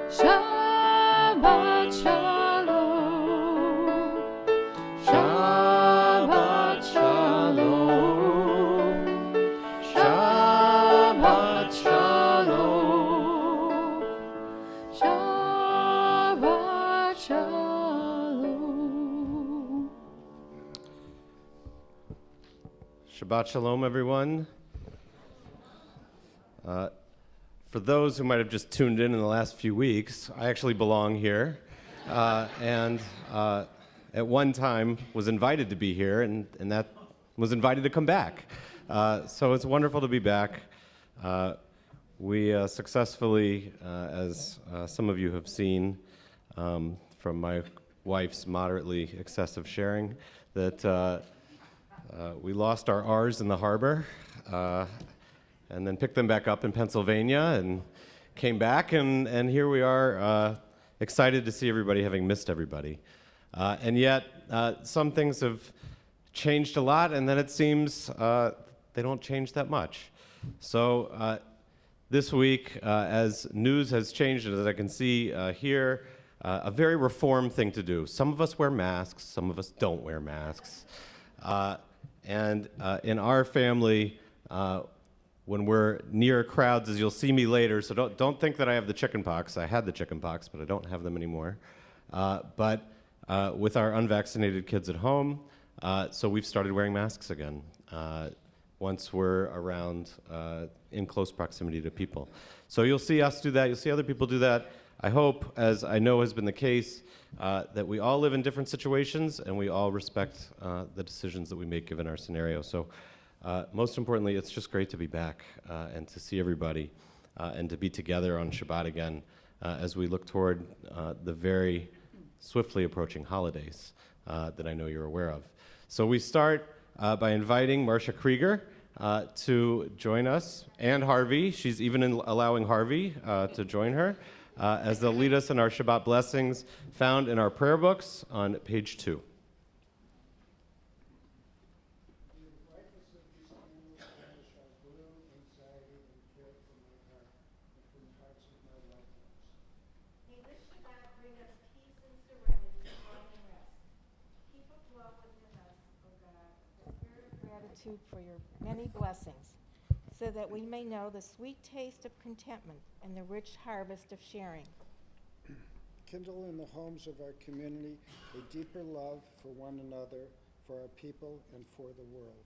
Shabbat Shalom. Shabbat Shalom. Shabbat Shalom. Shabbat Shalom. Shabbat Shalom, everyone. For those who might have just tuned in the last few weeks, I actually belong here, and at one time was invited to be here, and that was invited to come back. So it's wonderful to be back. We successfully, as some of you have seen from my wife's moderately excessive sharing, that we lost our R's in the harbor. And then picked them back up in Pennsylvania and came back, and here we are, excited to see everybody, having missed everybody. And yet, some things have changed a lot, and then it seems they don't change that much. So this week, as news has changed, and as I can see here, a very reformed thing to do. Some of us wear masks, some of us don't wear masks. And in our family, when we're near crowds, as you'll see me later, so don't think that I have the chicken pox. I had the chicken pox, but I don't have them anymore. But with our unvaccinated kids at home, so we've started wearing masks again once we're around in close proximity to people. So you'll see us do that. You'll see other people do that. I hope, as I know has been the case, that we all live in different situations and we all respect the decisions that we make given our scenario. So. Most importantly, it's just great to be back and to see everybody and to be together on Shabbat again as we look toward the very swiftly approaching holidays that I know you're aware of. So we start by inviting Marcia Krieger to join us, and Harvey. She's even allowing Harvey to join her as they'll lead us in our Shabbat blessings found in our prayer books on page 2. For your many blessings, so that we may know the sweet taste of contentment and the rich harvest of sharing. Kindle in the homes of our community a deeper love for one another, for our people, and for the world.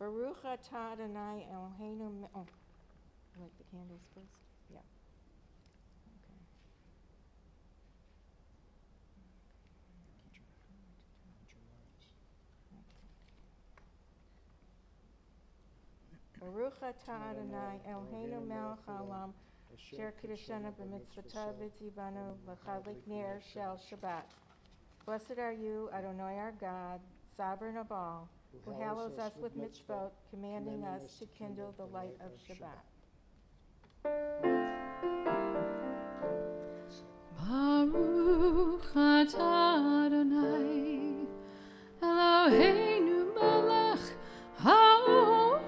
Baruch atah Adonai Eloheinu. Oh, light the candles first. Yeah. Okay. Baruch atah Adonai Eloheinu melech haolam asher kiddushanu b'mitzvotav v'tzivanu l'chadlik ner shel Shabbat. Blessed are you, Adonai our God, sovereign of all, who hallows us with mitzvot, commanding us to kindle the light of Shabbat. Baruch atah Adonai Eloheinu melech haolam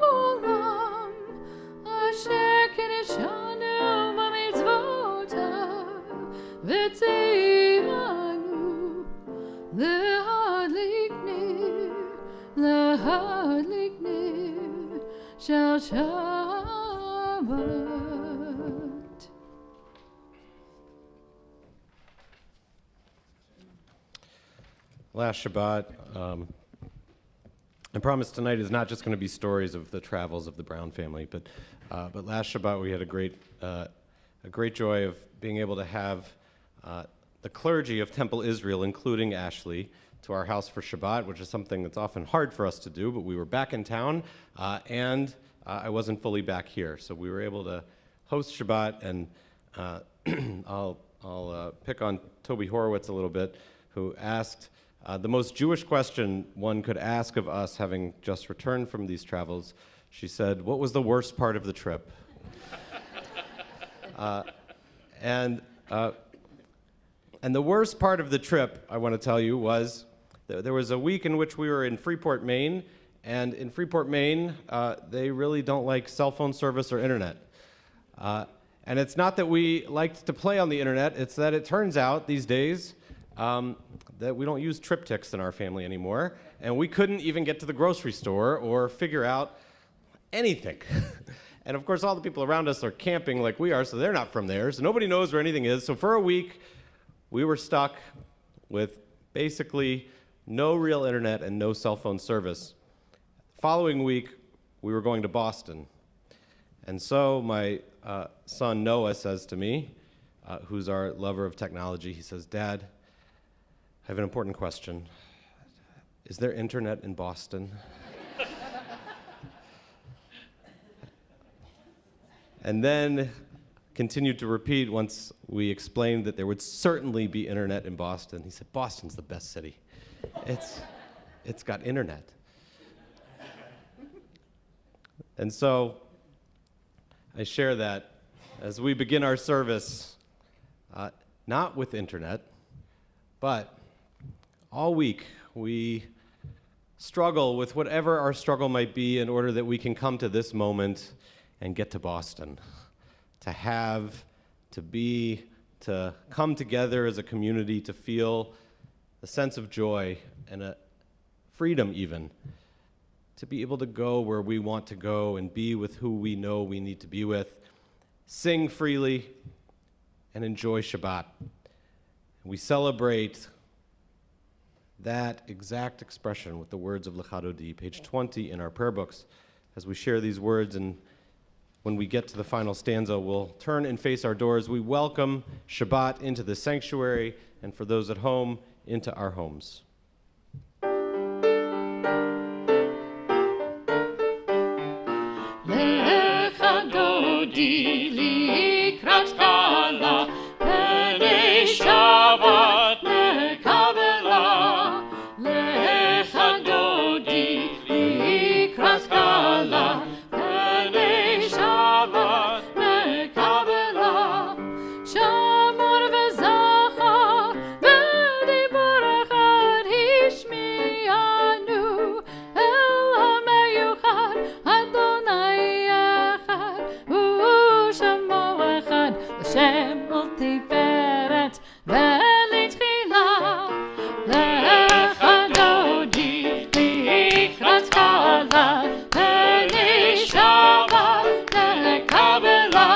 asher kiddushanu b'mitzvotav v'tzivanu l'hadlik ner shel Shabbat. Last Shabbat, I promise tonight is not just going to be stories of the travels of the Brown family, but last Shabbat we had a great joy of being able to have the clergy of Temple Israel, including Ashley, to our house for Shabbat, which is something that's often hard for us to do, but we were back in town, and I wasn't fully back here. So we were able to host Shabbat, and I'll pick on Toby Horowitz a little bit, who asked the most Jewish question one could ask of us, having just returned from these travels. She said, "What was the worst part of the trip?" And the worst part of the trip, I want to tell you, was there was a week in which we were in Freeport, Maine, and in Freeport, Maine, they really don't like cell phone service or internet. And it's not that we liked to play on the internet, it's that it turns out these days that we don't use triptychs in our family anymore, and we couldn't even get to the grocery store or figure out anything. And of course, all the people around us are camping like we are, so they're not from there, so nobody knows where anything is. So for a week, we were stuck with basically no real internet and no cell phone service. The following week, we were going to Boston. And so my son Noah says to me, who's our lover of technology, he says, "Dad, I have an important question. Is there internet in Boston?" And then continued to repeat once we explained that there would certainly be internet in Boston. He said, "Boston's the best city. It's got internet." And so I share that as we begin our service, not with internet, but all week we struggle with whatever our struggle might be in order that we can come to this moment and get to Boston, to have, to be, to come together as a community, to feel a sense of joy and a freedom even, to be able to go where we want to go and be with who we know we need to be with, sing freely, and enjoy Shabbat. We celebrate that exact expression with the words of L'Chadodi, page 20 in our prayer books. As we share these words, and when we get to the final stanza, we'll turn and face our doors. We welcome Shabbat into the sanctuary, and for those at home, into our homes. L'Chadodi likrat kala, pnei Shabbat nekabela. L'Chadodi likrat kala, pnei Shabbat nekabela. Shamor v'zachar v'dibur echad hishmianu, el hameyuchad Adonai echad u'shamo echad, l'shem ultiferet v'litchila. L'Chadodi likrat kala, pnei Shabbat nekabela.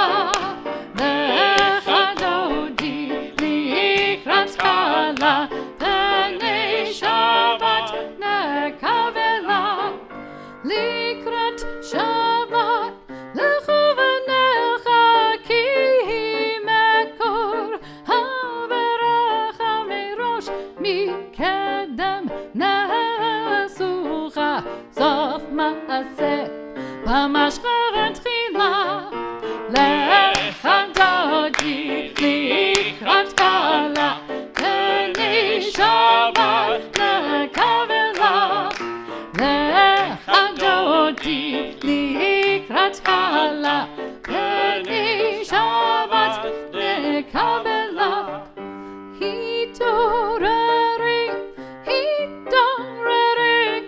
L'Chadodi likrat kala, pnei Shabbat nekabela. Likrat Shabbat lechu v'necha, ki mekor haverecha merosh, mikedem nesucha, sof ma'aseh b'mashcheret tchila. L'Chadodi likrat kala, pnei Shabbat nekabela. L'Chadodi likrat kala, pnei Shabbat nekabela. Hitoreri,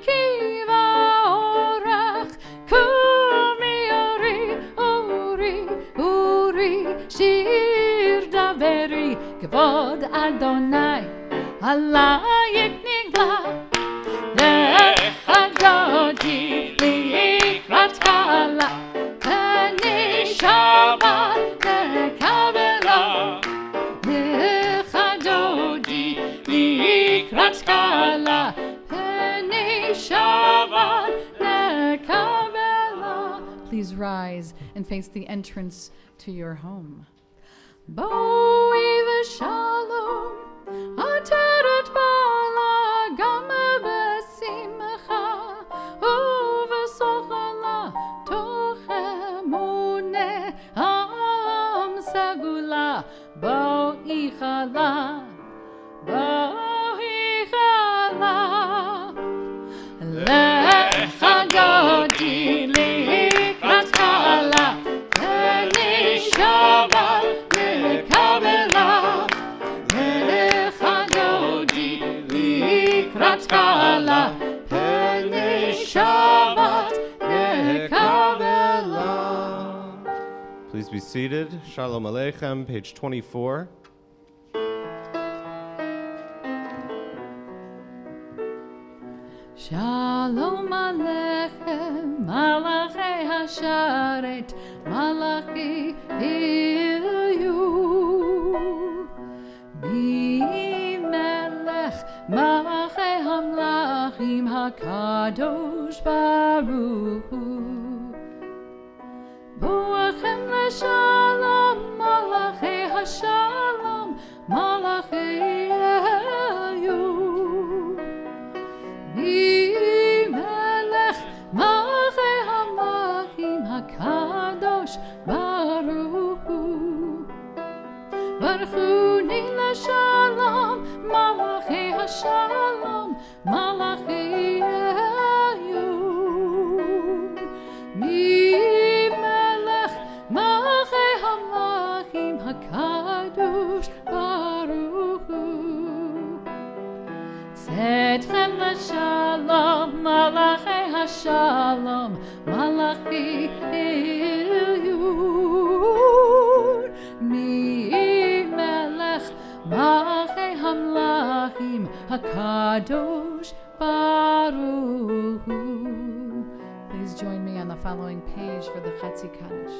ki va'orach, kumi uri, shir daveri, kavod Adonai, alayek nigla. L'Chadodi likrat kala, pnei Shabbat nekabela. L'Chadodi likrat kala, pnei Shabbat nekabela. Please rise and face the entrance to your home. Bo'ei v'shalom, ateret balagan. הגולה, בואי חלה, בואי חלה. לך דודי לקראת כלה, פני שבת לקבלה. לך דודי לקראת כלה, פני שבת לקבלה. Please be seated. Shalom Aleichem, page 24. Shalom Aleichem, Malachi Hasharet, Malachi Ilu. Mi Melech, Malachi Hamlachim HaKadosh Baruch Hu. Boachem LeShalom, Malachi Hashalom, Malachi Ilu. Melech Malchei Hamlachim HaKadosh Baruch Hu. Baruchuni LeShalom, Malachei HaShalom, Malachei Elyon. Melech Malchei Hamlachim HaKadosh Baruch Hu. Tzedchem l'shalom, Malachi hashalom, Malachi Elyon. Mi melech, Malachi hamlachim, HaKadosh Baruch Hu. Please join me on the following page for the Chatzi Kaddish.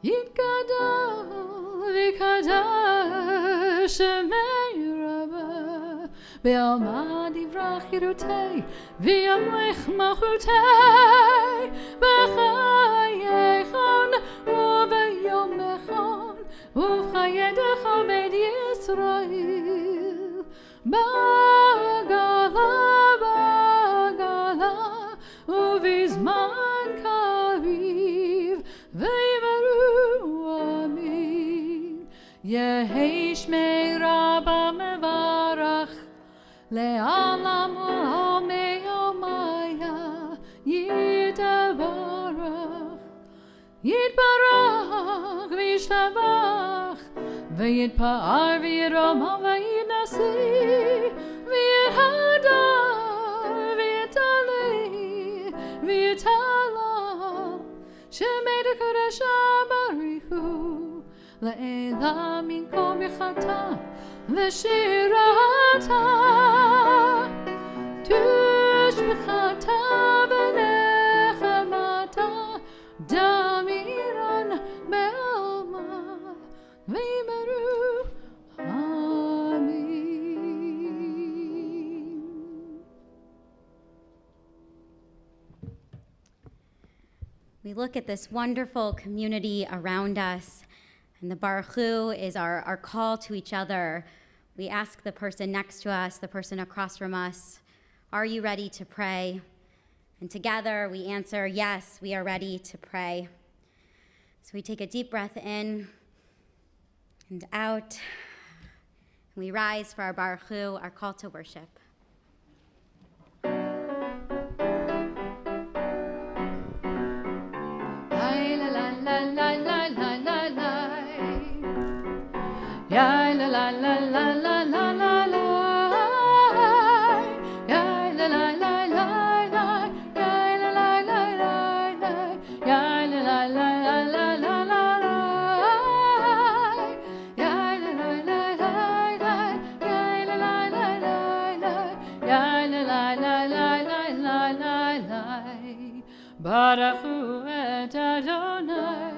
Yitgadol v'kadosh shemei Rabbah be'alma divrach yirutei v'yamlech malchutei b'chayechon u'v'yomechon u'v'chayedecha b'ed Yisrael b'gala b'gala u'v'zman kariv v'yivaru amin. Yehi shmei Rabbah mevarach le'alam u'almei omaya yitbarach yitbarach v'yishtabach v'yitpa'ar v'yiromam v'yinasi v'yithadar v'yitalei v'yitalam shemei kodesh baruch hu le'elam yinkom yechata v'shirata tushbechata v'nechamata damiran be'alma v'yimaru amin. We look at this wonderful community around us, and the Baruch Hu is our call to each other. We ask the person next to us, the person across from us, are you ready to pray? And together we answer, yes, we are ready to pray. So we take a deep breath in and out. We rise for our Baruch Hu, our call to worship. Ya la la la la la la la la. Ya la la la la la. Ya la la la la la. Ya la la la la la la la. Ya la la la la la. Ya la la la la la. Ya la la la la la la la. Baruch Hu et Adonai.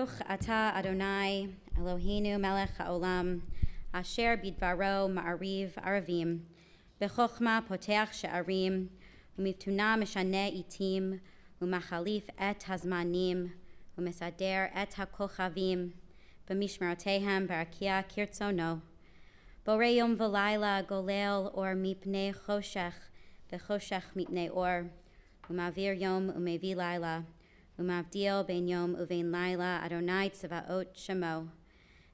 Baruch atah Adonai Eloheinu melech haolam asher bidvaro ma'ariv aravim b'chochma poteach she'arim u'miftuna mishane itim u'machalif et hazmanim u'mesader et hakochavim b'mishmarotehem barakia kirtzono borei yom v'layla golel or mipnei choshech v'choshech mipnei or u'mavir yom u'mevi layla Umavdil ben yom uvein laila Adonai tzavaot shemo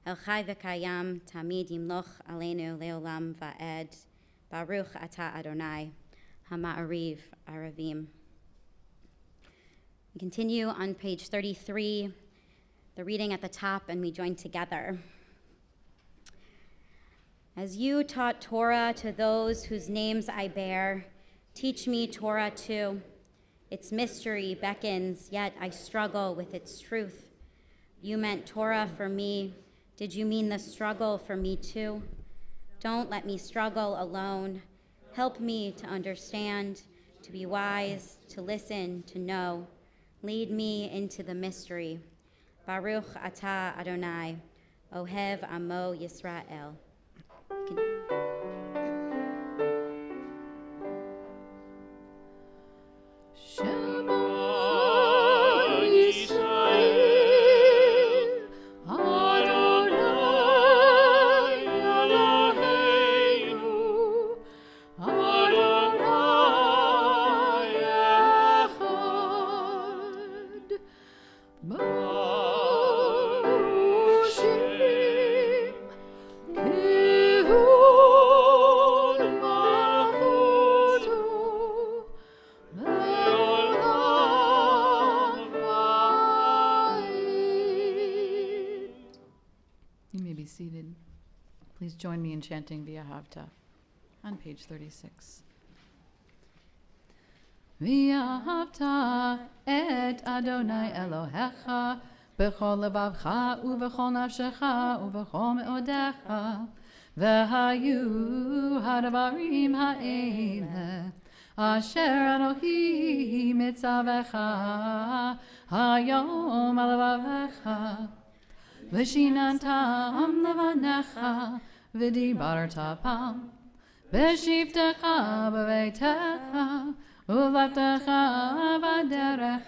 El chai v'kayam tamid yimloch aleinu leolam va'ed Baruch atah Adonai Hama'ariv Aravim. We continue on page 33, the reading at the top, and we join together. As you taught Torah to those whose names I bear, teach me Torah too. Its mystery beckons, yet I struggle with its truth. You meant Torah for me. Did you mean the struggle for me too? Don't let me struggle alone. Help me to understand, to be wise, to listen, to know. Lead me into the mystery. Baruch atah Adonai, Ohev Amo Yisrael. Seated. Please join me in chanting V'ahavta on page 36. V'ahavta et Adonai Elohecha b'chol levavcha u'v'chol nafshecha u'v'chol me'odecha v'hayu hadavarim ha'ele asher Elohim mitzavecha hayom alavavecha V'shinantam levanecha v'dibartapam v'shivtecha b'veitecha u'vavtecha v'derech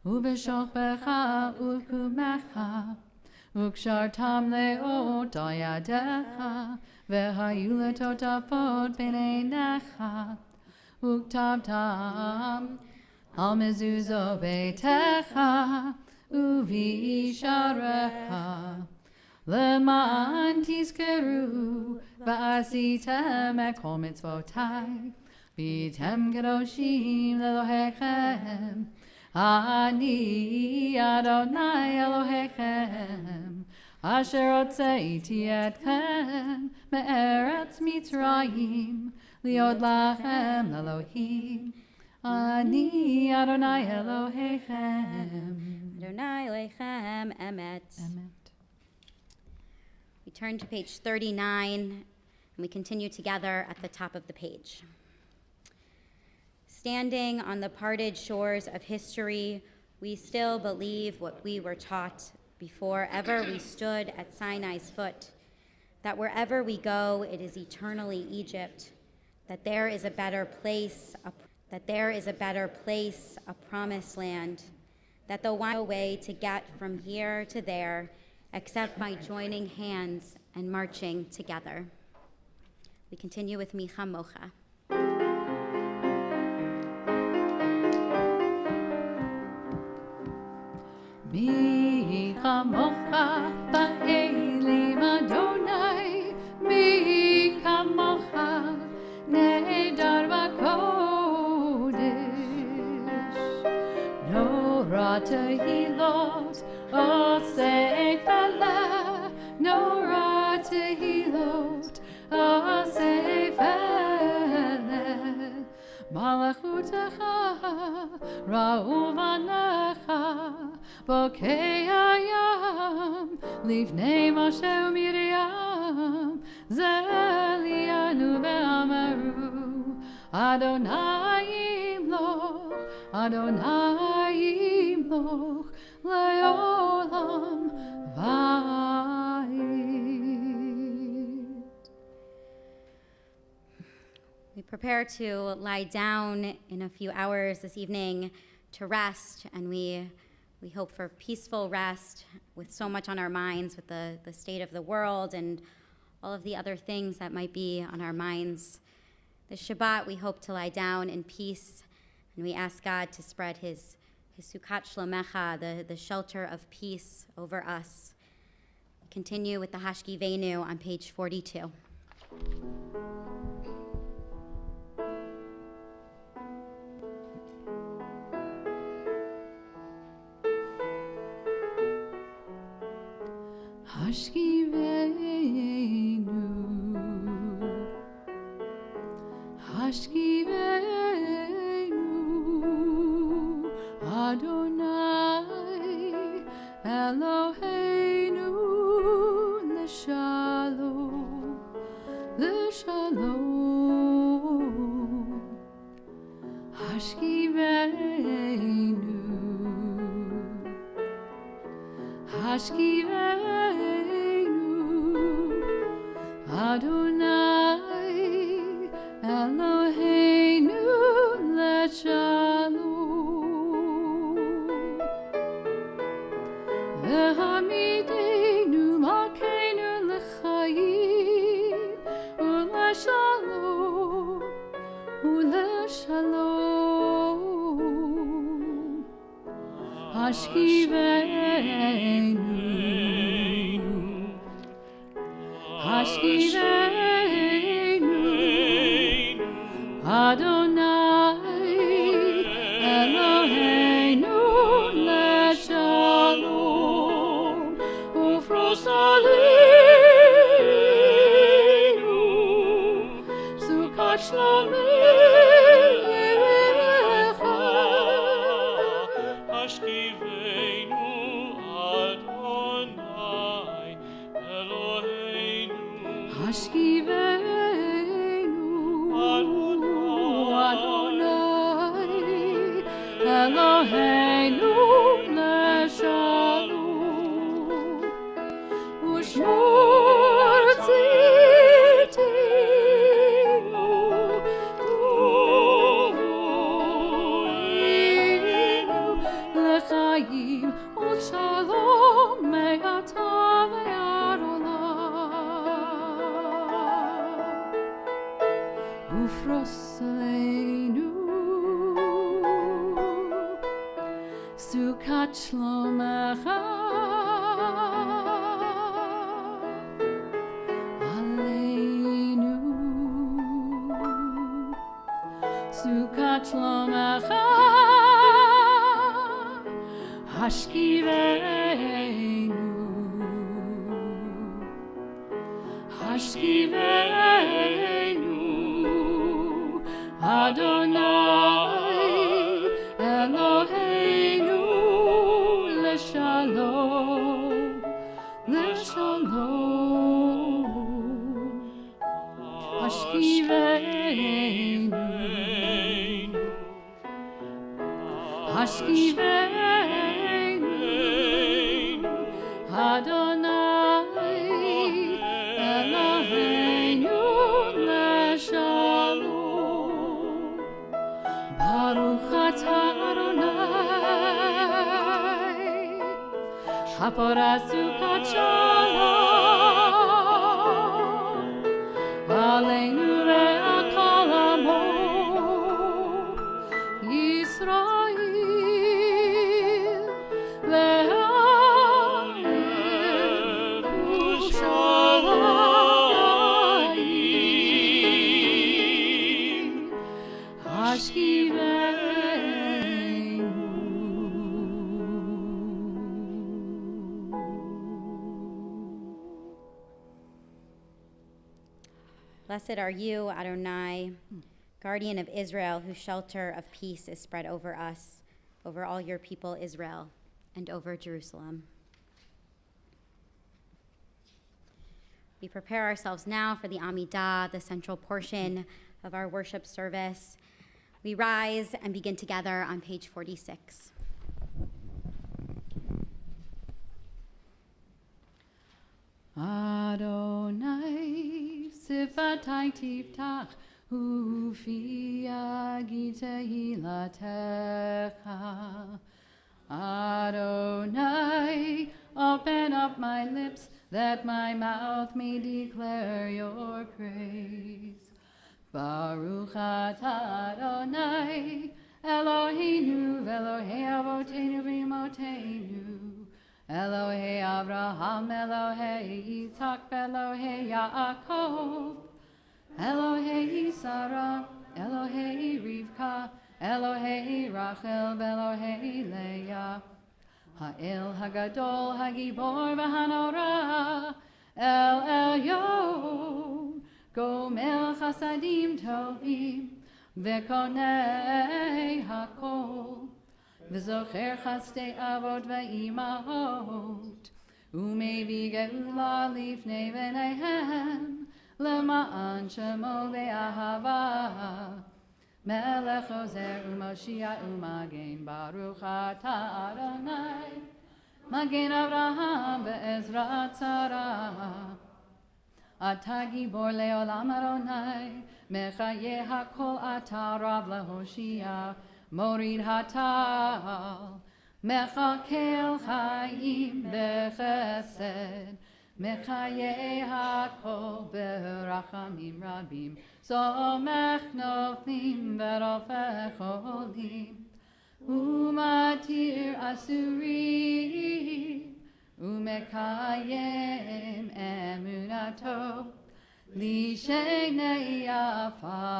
u'v'shochbecha u'kumecha u'kshartam le'ot al yadecha v'hayu letotafot b'neinecha u'ktavtam al mezuzo beitecha Uvisharecha Leman tizkeru V'asitem et kol mitzvotai V'tem kedoshim Elohechem Ani Adonai Elohechem Asher otzeiti etchem Me'eretz Mitzrayim Liod lachem Elohim Ani Adonai Elohechem Adonai Elohechem Emet. We turn to page 39, and we continue together at the top of the page. Standing on the parted shores of history, we still believe what we were taught before ever we stood at Sinai's foot, that wherever we go, it is eternally Egypt, that there is a better place, a promised land, that the one way to get from here to there, except by joining hands and marching together. We continue with Micha Mocha. Micha Mocha ba'elim Adonai, Micha Mocha nedar b'kodesh. No Ratahilot, Osei Fele, no Ratahilot, Osei Fele. Malachutecha, Ra'uvanecha, Bokei Hayam, Livnei Moshe Miriam, Zelianu ve'amaru, Adonai Imloch, Adonai Baruch Le'olam Va'id. We prepare to lie down in a few hours this evening to rest, and we hope for peaceful rest with so much on our minds, with the state of the world and all of the other things that might be on our minds. This Shabbat, we hope to lie down in peace, and we ask God to spread his Sukkot Shlomecha, the shelter of peace over us. We continue with the Hashkivenu on page 42. Hashkivenu, Hashkivenu, Adonai Eloheinu l'shalom, l'shalom. Hashkivenu, Hashkivenu, Adonai Eloheinu l'shalom. V'hamidenu malkeinu l'chaim u'l'shalom, u'l'shalom. Hashkivenu, Hashkivenu, Adonai Eloheinu l'shalom, ufros aleinu Sukkot Shlomecha. Hashkivenu Adonai Eloheinu. Hashkivenu, Adonai Eloheinu l'shalom, u'shmor tzidkenu u'vo'inu l'chaim u'shalom me'ata ve'ad olam. Ufros aleinu Sukkot Shlomecha, aleinu Sukkot Shlomecha, Hashkivenu, Hashkivenu, Adonai Eloheinu l'shalom, l'shalom. Hashkivenu, Hashkivenu, Adonai Eloheinu l'shalom. Baruch atah Adonai, haporah Sukkot Shalom, aleinu ve'al kol amo Yisrael, ve'amir Yerushalayim, Hashkivenu. Blessed are you, Adonai, guardian of Israel, whose shelter of peace is spread over us, over all your people Israel, and over Jerusalem. We prepare ourselves now for the Amidah, the central portion of our worship service. We rise and begin together on page 46. Adonai, sifatai tiftach, ufi agita hilatecha. Adonai, open up my lips, that my mouth may declare your praise. Baruch atah Adonai, Eloheinu v'Elohei avotenu v'imotenu, Elohei Avraham, Elohei Yitzhak, Elohei Yaakov, Elohei Sarah, Elohei Rivka, Elohei Rachel, Elohei Leah, Ha'el Hagadol, Hagibor v'Hanora, El Elyon, Gomel Chasadim Tovim, V'konei Hakol, V'zocher Chastei Avot v'Imahot, Umevi Geula Lifnei V'neihem, L'ma'an Shemo Be'ahava, Melech Ozer U'Moshiach U'Magen Baruch Atah Adonai, Magen Avraham Ve'ezra Tzara, Atah Gibor Le'olam Adonai, Mechaye HaKol Atah Rav LeHoshia, Morid Hatal, Mechakel Chaim Bechesed, Mechaye HaKol Berachamim Rabim, Somech Noflim Verofech Olim, Umatir Asurim, Umekayem Emunato, Lishenei Afar,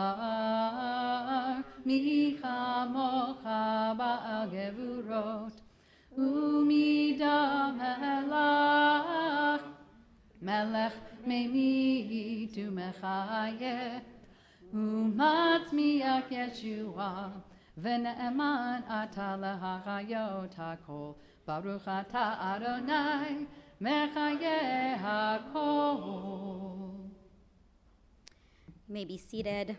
Michamocha Ba'al Gevurot, Umida Melach, Melech Memit Umechayeh, Umatzmiach Yeshua, V'ne'eman Atah Lehachayot HaKol, Baruch Atah Adonai, Mechayeh HaKol. You may be seated.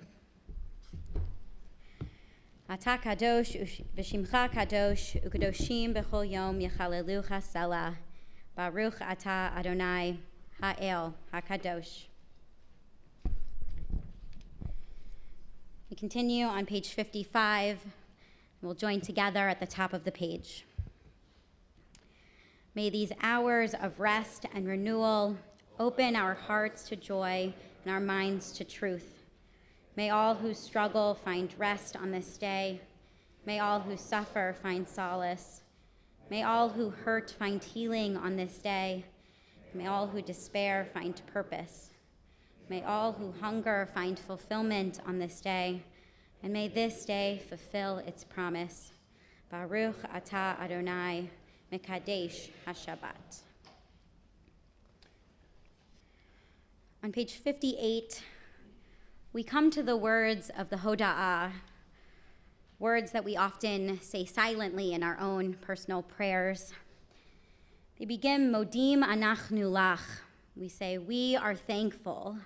Atah kadosh v'shimcha kadosh u'kadoshim b'chol yom yechalelucha selah. Baruch Atah Adonai Ha'el HaKadosh. We continue on page 55. We'll join together at the top of the page. May these hours of rest and renewal open our hearts to joy and our minds to truth. May all who struggle find rest on this day. May all who suffer find solace. May all who hurt find healing on this day. May all who despair find purpose. May all who hunger find fulfillment on this day. And may this day fulfill its promise. Baruch Atah Adonai, Mekadesh HaShabbat. On page 58, we come to the words of the Hoda'ah, words that we often say silently in our own personal prayers. They begin, Modim Anachnu Lach. We say, we are thankful.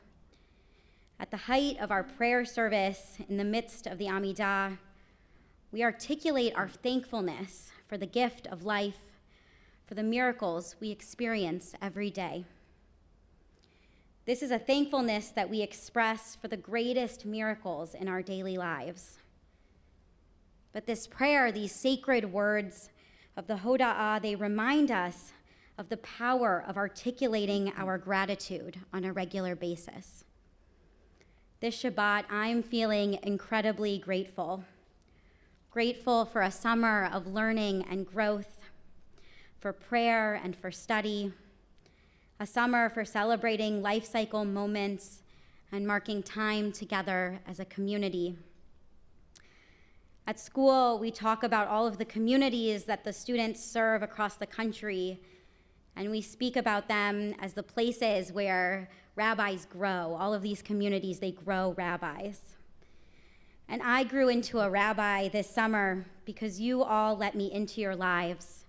At the height of our prayer service, in the midst of the Amidah, we articulate our thankfulness for the gift of life, for the miracles we experience every day. This is a thankfulness that we express for the greatest miracles in our daily lives. But this prayer, these sacred words of the Hoda'ah, they remind us of the power of articulating our gratitude on a regular basis. This Shabbat, I'm feeling incredibly grateful. Grateful for a summer of learning and growth, for prayer and for study, a summer for celebrating life cycle moments and marking time together as a community. At school, we talk about all of the communities that the students serve across the country, and we speak about them as the places where rabbis grow. All of these communities, they grow rabbis. And I grew into a rabbi this summer because you all let me into your lives.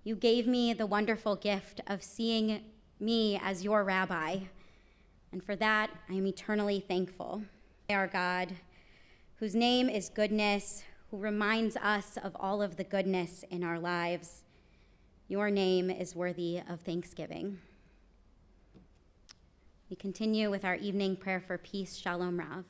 You gave me the wonderful gift of seeing me as your rabbi, and for that, I am eternally thankful. Our God, whose name is goodness, who reminds us of all of the goodness in our lives, your name is worthy of thanksgiving. We continue with our evening prayer for peace. Shalom Rav.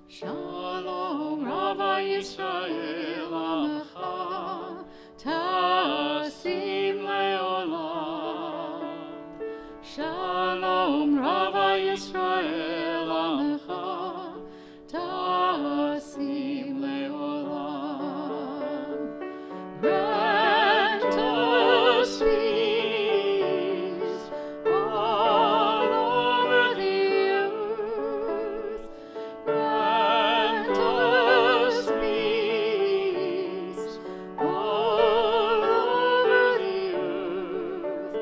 Shalom Rava Yisrael Amecha Tasim Leolam. Shalom Rava Yisrael Amecha Tasim Leolam. Grant us peace all over the earth. Grant us peace all over the earth.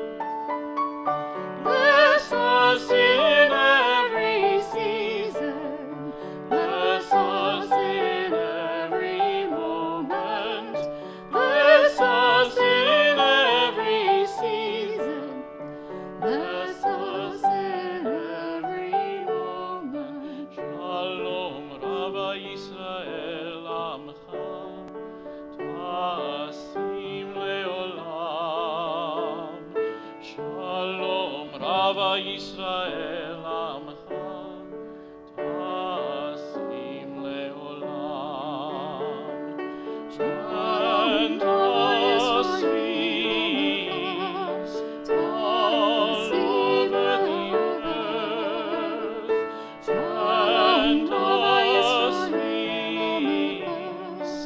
Bless us in every season. Bless us in every moment. Bless us in every season. Bless us in every moment. Shalom Rava Yisrael Amcha Tasim Leolam. Shalom Rava Yisrael Amcha Tasim Leolam. Grant us peace all over the earth. Grant us peace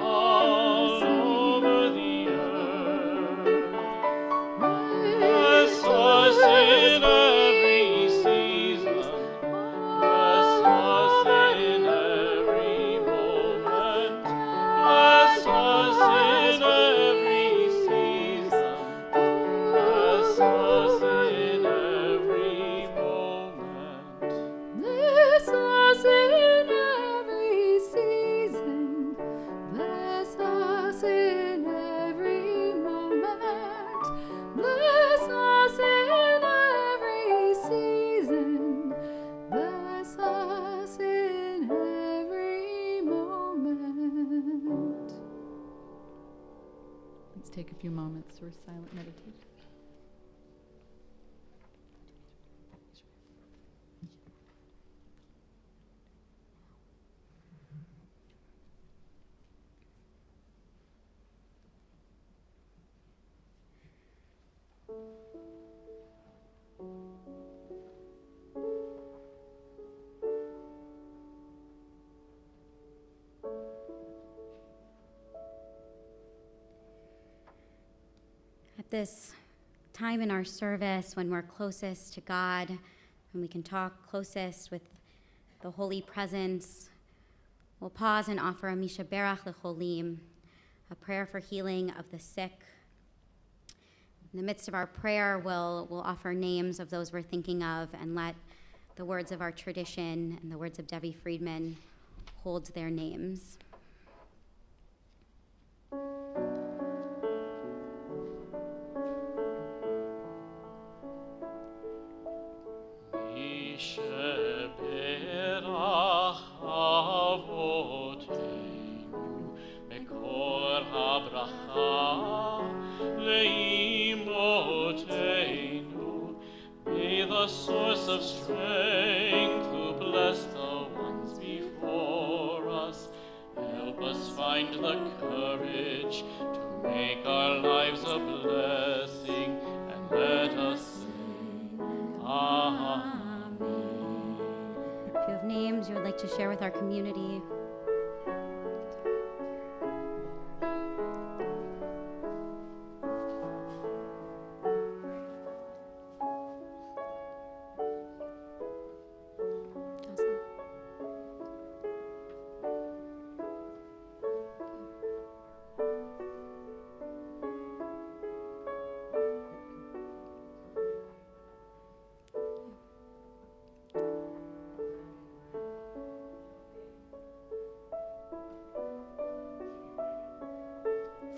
all over the earth. Bless us in every season. Bless us in every moment. Bless us in every season. Bless us in every moment. Bless us in every season. Bless us in every moment. Bless us in every season. Bless us in every moment. Let's take a few moments for silent meditation. At this time in our service, when we're closest to God, when we can talk closest with the Holy Presence, we'll pause and offer a Misha Berach Lecholim, a prayer for healing of the sick. In the midst of our prayer, we'll offer names of those we're thinking of and let the words of our tradition and the words of Debbie Friedman hold their names. Yisheberach Avotenu Mekor HaBracha Leimotenu. Be the source of strength who bless the ones before us. Help us find the courage to make our lives a blessing, and let us sing Amen. If you have names you would like to share with our community,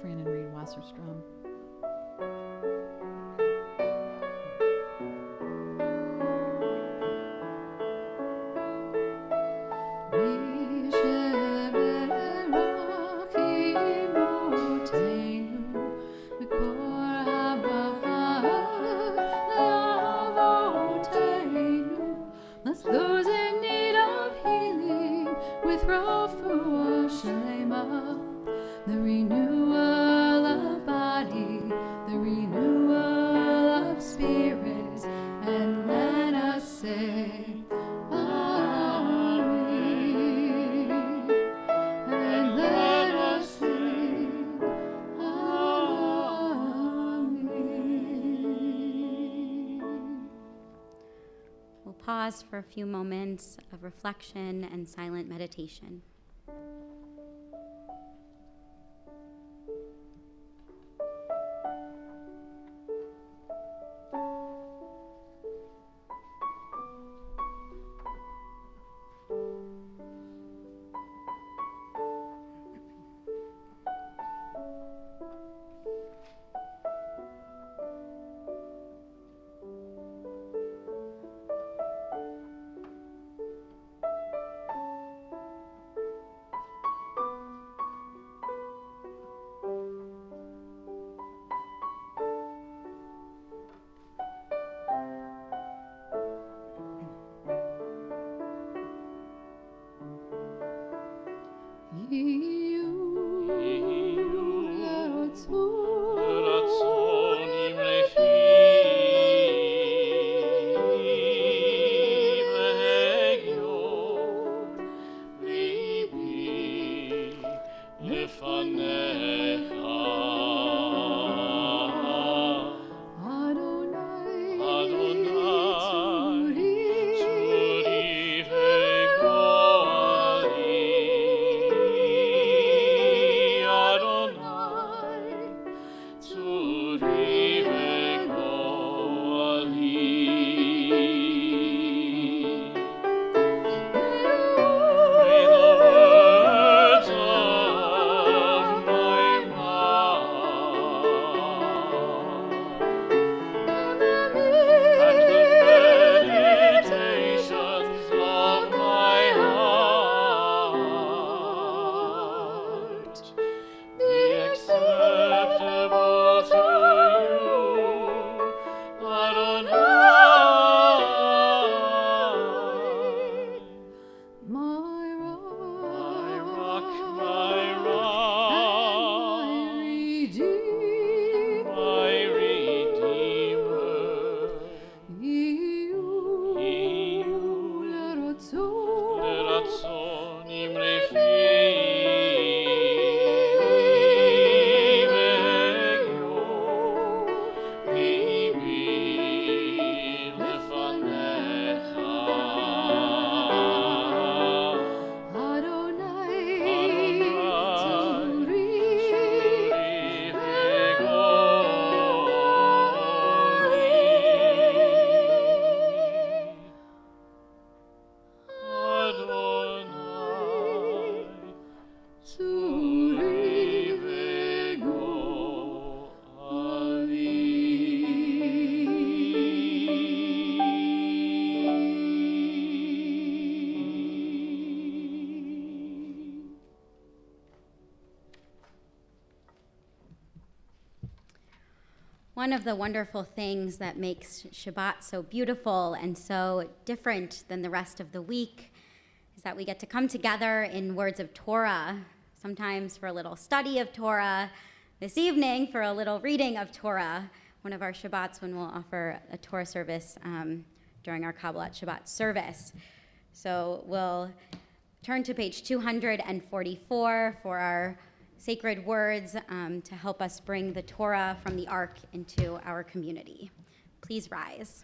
Fran and Reed Wasserstrom. the renewal of body, the renewal of spirit, and let us say, Amen. And let us sing, Amen. We'll pause for a few moments of reflection and silent meditation. One of the wonderful things that makes Shabbat so beautiful and so different than the rest of the week is that we get to come together in words of Torah, sometimes for a little study of Torah, this evening for a little reading of Torah, one of our Shabbats when we'll offer a Torah service during our Kabbalat Shabbat service. So we'll turn to page 244 for our sacred words to help us bring the Torah from the Ark into our community. Please rise.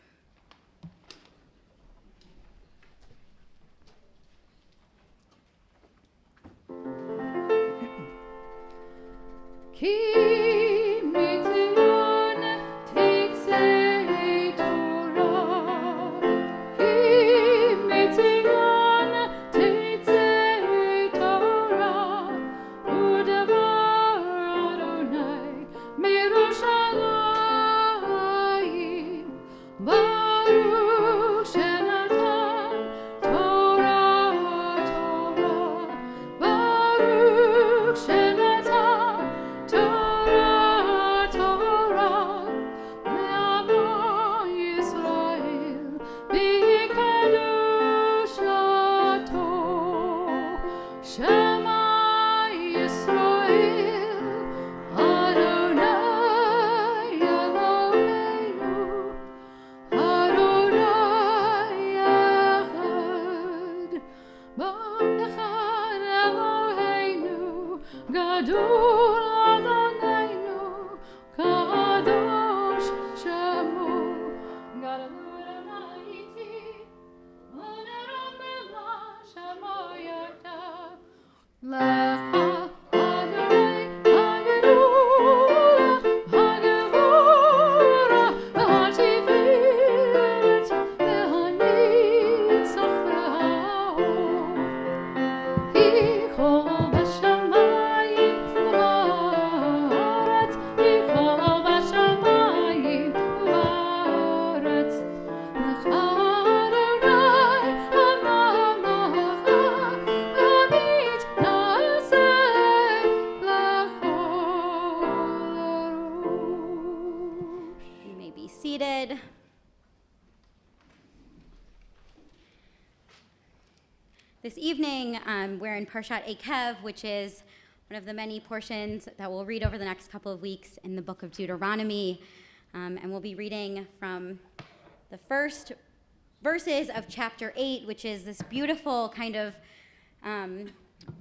Bye. This evening, we're in Parshat Ekev, which is one of the many portions that we'll read over the next couple of weeks in the book of Deuteronomy. And we'll be reading from the first verses of chapter 8, which is this beautiful kind of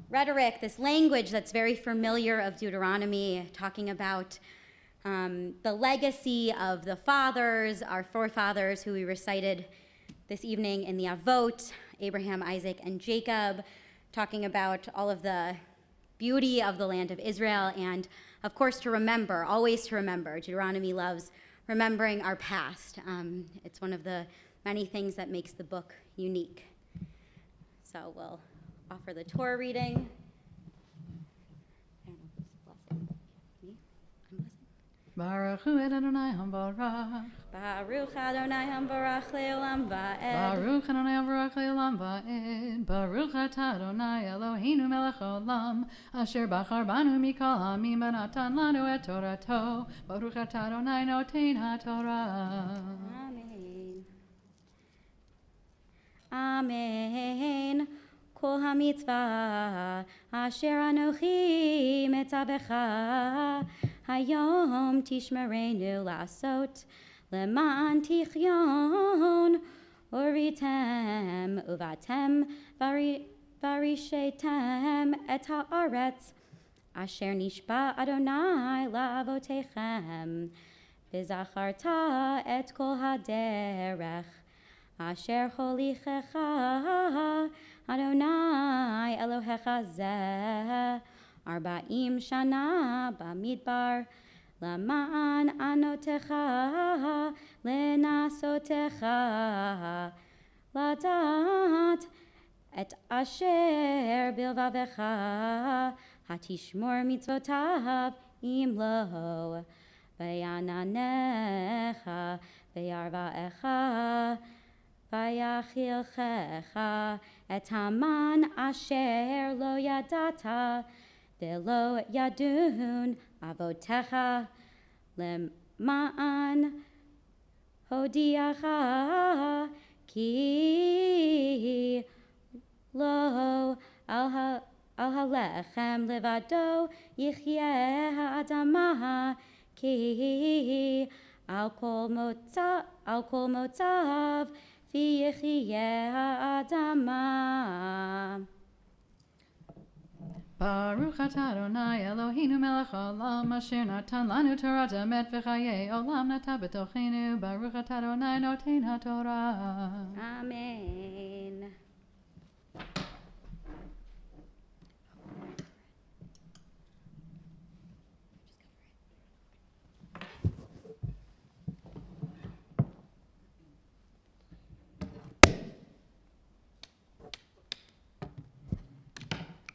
rhetoric, this language that's very familiar of Deuteronomy, talking about the legacy of the fathers, our forefathers, who we recited this evening in the Avot, Abraham, Isaac, and Jacob, talking about all of the beauty of the land of Israel, and of course to remember, always to remember. Deuteronomy loves remembering our past. It's one of the many things that makes the book unique. So we'll offer the Torah reading. I don't know who's blessing. Me? I'm blessing. Baruch Hu et Adonai Hambarach. Baruch Adonai Hambarach le'olam va'ed. Baruch Adonai Hambarach le'olam va'ed. Baruch atah Adonai Eloheinu melech haolam, asher bachar banu mikol ha'amim v'natan lanu et torato. Baruch atah Adonai noten ha'torah. Amen. Amen. Kol hamitzvah asher anochi metzavecha hayom tishmerenu lasot leman tichyon uritem uvatem varishetem et haaretz asher nishba Adonai la'avotechem v'zacharta et kol haderech asher holichecha Adonai Elohecha zeh arba'im shana bamidbar lama'an anotecha lenasotecha ladat et asher bilvavecha hatishmor mitzvotav imlo v'yananecha v'yarva'echa vayachilchecha et haman asher lo yadata velo yadun avotecha lema'an hodiacha ki lo al halechem levado yichye ha'adamah ki al kol motzav v'yichye ha'adamah. Baruch atah Adonai Eloheinu melech haolam, asher natan lanu Torah emet v'chayei olam nata b'tochenu. Baruch atah Adonai noten ha'torah. Amen.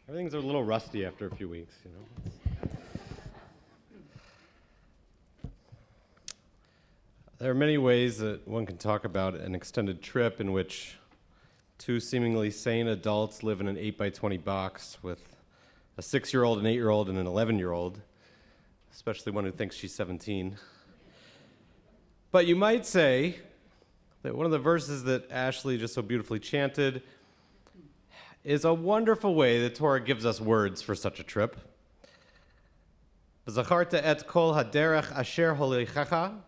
Everything's a little rusty after a few weeks, you know. There are many ways that one can talk about an extended trip in which two seemingly sane adults live in an 8x20 box with a 6-year-old, an 8-year-old, and an 11-year-old, especially one who thinks she's 17. But you might say that one of the verses that Ashley just so beautifully chanted is a wonderful way the Torah gives us words for such a trip. V'zacharta et kol haderech asher holichecha.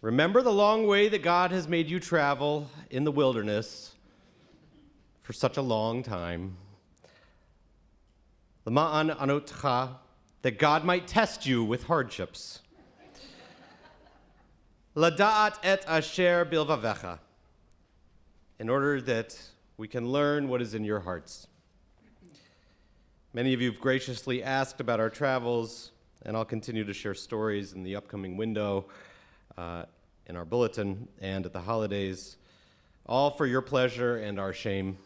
Remember the long way that God has made you travel in the wilderness for such a long time. L'ma'an anotcha, that God might test you with hardships. Lada'at et asher bilvavecha, in order that we can learn what is in your hearts. Many of you have graciously asked about our travels, and I'll continue to share stories in the upcoming window, in our bulletin, and at the holidays, all for your pleasure and our shame.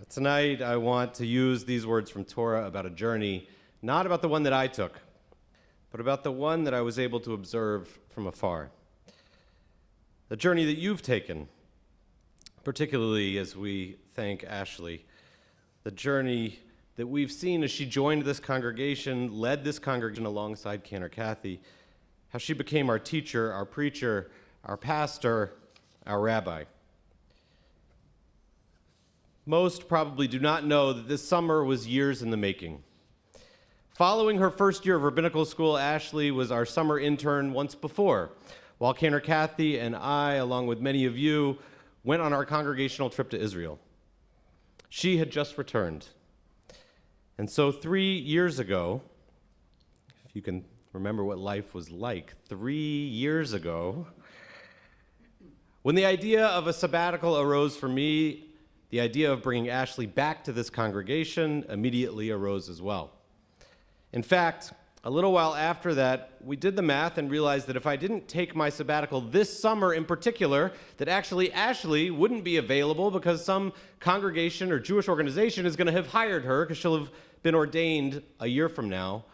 Tonight, I want to use these words from Torah about a journey, not about the one that I took, but about the one that I was able to observe from afar. The journey that you've taken, particularly as we thank Ashley, the journey that we've seen as she joined this congregation, led this congregation alongside Cantor Kathy, how she became our teacher, our preacher, our pastor, our rabbi. Most probably do not know that this summer was years in the making. Following her first year of rabbinical school, Ashley was our summer intern once before, while Cantor Kathy and I, along with many of you, went on our congregational trip to Israel. She had just returned. And so 3 years ago, if you can remember what life was like 3 years ago, when the idea of a sabbatical arose for me, the idea of bringing Ashley back to this congregation immediately arose as well. In fact, a little while after that, we did the math and realized that if I didn't take my sabbatical this summer in particular, that actually Ashley wouldn't be available because some congregation or Jewish organization is going to have hired her because she'll have been ordained a year from now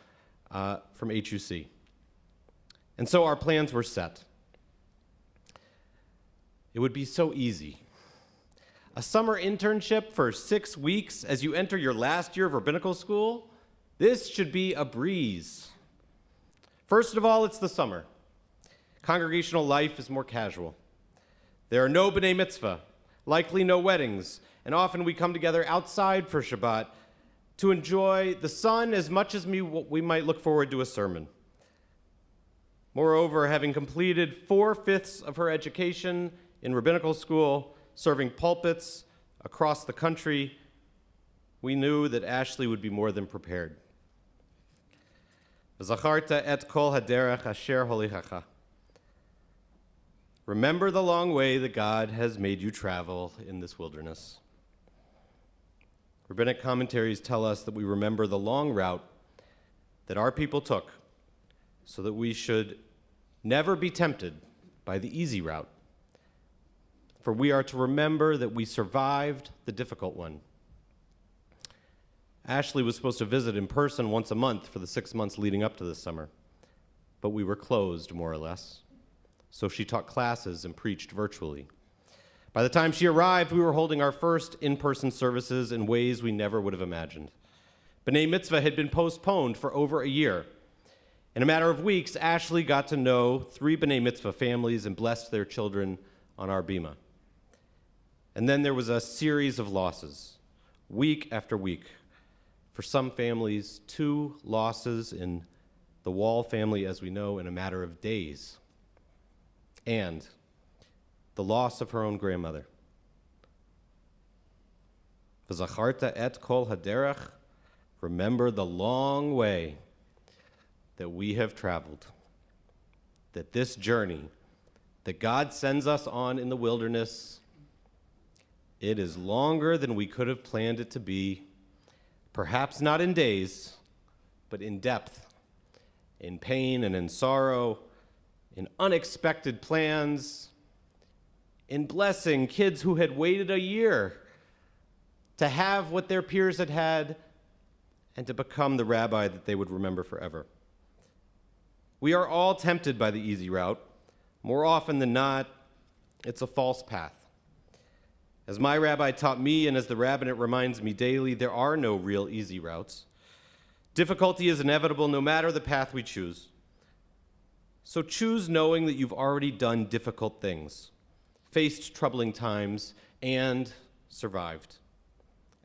from HUC. And so our plans were set. It would be so easy. A summer internship for 6 weeks as you enter your last year of rabbinical school, this should be a breeze. First of all, it's the summer. Congregational life is more casual. There are no b'nai mitzvah, likely no weddings, and often we come together outside for Shabbat to enjoy the sun as much as we might look forward to a sermon. Moreover, having completed 4/5 of her education in rabbinical school, serving pulpits across the country, we knew that Ashley would be more than prepared. V'zacharta et kol haderech asher holichacha. Remember the long way that God has made you travel in this wilderness. Rabbinic commentaries tell us that we remember the long route that our people took so that we should never be tempted by the easy route. For we are to remember that we survived the difficult one. Ashley was supposed to visit in person once a month for the 6 months leading up to this summer, but we were closed, more or less. So she taught classes and preached virtually. By the time she arrived, we were holding our first in-person services in ways we never would have imagined. B'nai Mitzvah had been postponed for over a year. In a matter of weeks, Ashley got to know 3 B'nai Mitzvah families and blessed their children on our bima. And then there was a series of losses, week after week. For some families, 2 losses in the Wall family, as we know, in a matter of days. And the loss of her own grandmother. V'zacharta et kol haderech. Remember the long way that we have traveled. That this journey that God sends us on in the wilderness, it is longer than we could have planned it to be. Perhaps not in days, but in depth, in pain and in sorrow, in unexpected plans, in blessing kids who had waited a year to have what their peers had had and to become the rabbi that they would remember forever. We are all tempted by the easy route. More often than not, it's a false path. As my rabbi taught me, and as the rabbinate reminds me daily, there are no real easy routes. Difficulty is inevitable no matter the path we choose. So choose knowing that you've already done difficult things, faced troubling times, and survived.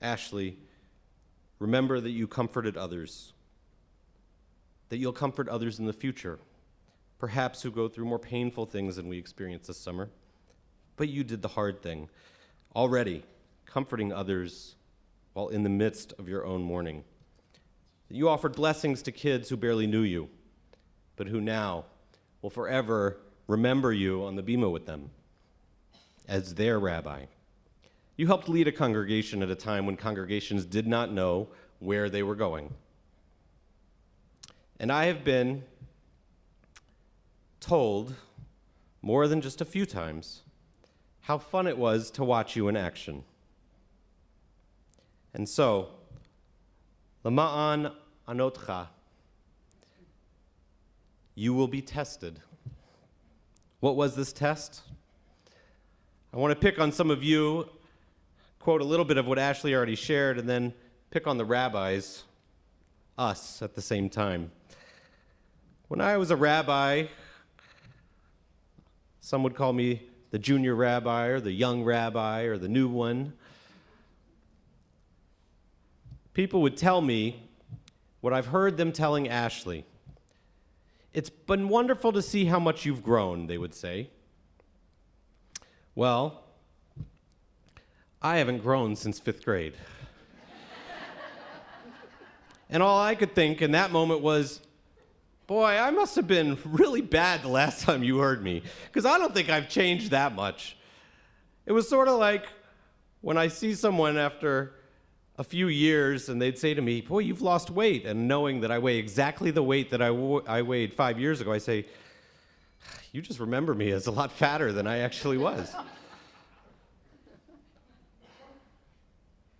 Ashley, remember that you comforted others, that you'll comfort others in the future, perhaps who go through more painful things than we experienced this summer. But you did the hard thing. Already comforting others while in the midst of your own mourning. You offered blessings to kids who barely knew you, but who now will forever remember you on the bima with them as their rabbi. You helped lead a congregation at a time when congregations did not know where they were going. And I have been told more than just a few times how fun it was to watch you in action. And so, Lama'an anotcha, you will be tested. What was this test? I want to pick on some of you, quote a little bit of what Ashley already shared, and then pick on the rabbis, us, at the same time. When I was a rabbi, some would call me the junior rabbi or the young rabbi or the new one. people would tell me what I've heard them telling Ashley. It's been wonderful to see how much you've grown, they would say. Well, I haven't grown since 5th grade. And all I could think in that moment was, boy, I must have been really bad the last time you heard me, because I don't think I've changed that much. It was sort of like when I see someone after a few years and they'd say to me, boy, you've lost weight, and knowing that I weigh exactly the weight that I weighed 5 years ago, I say, you just remember me as a lot fatter than I actually was.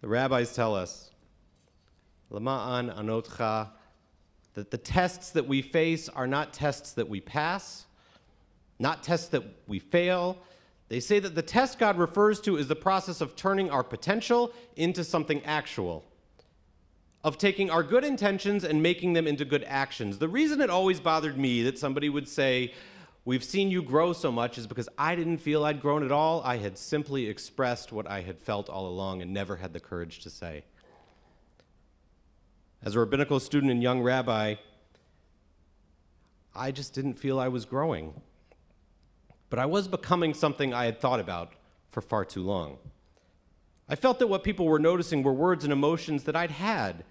The rabbis tell us, Lama'an anotcha, that the tests that we face are not tests that we pass, not tests that we fail. They say that the test God refers to is the process of turning our potential into something actual, of taking our good intentions and making them into good actions. The reason it always bothered me that somebody would say, we've seen you grow so much, is because I didn't feel I'd grown at all. I had simply expressed what I had felt all along and never had the courage to say. As a rabbinical student and young rabbi, I just didn't feel I was growing. But I was becoming something I had thought about for far too long. I felt that what people were noticing were words and emotions that I'd had.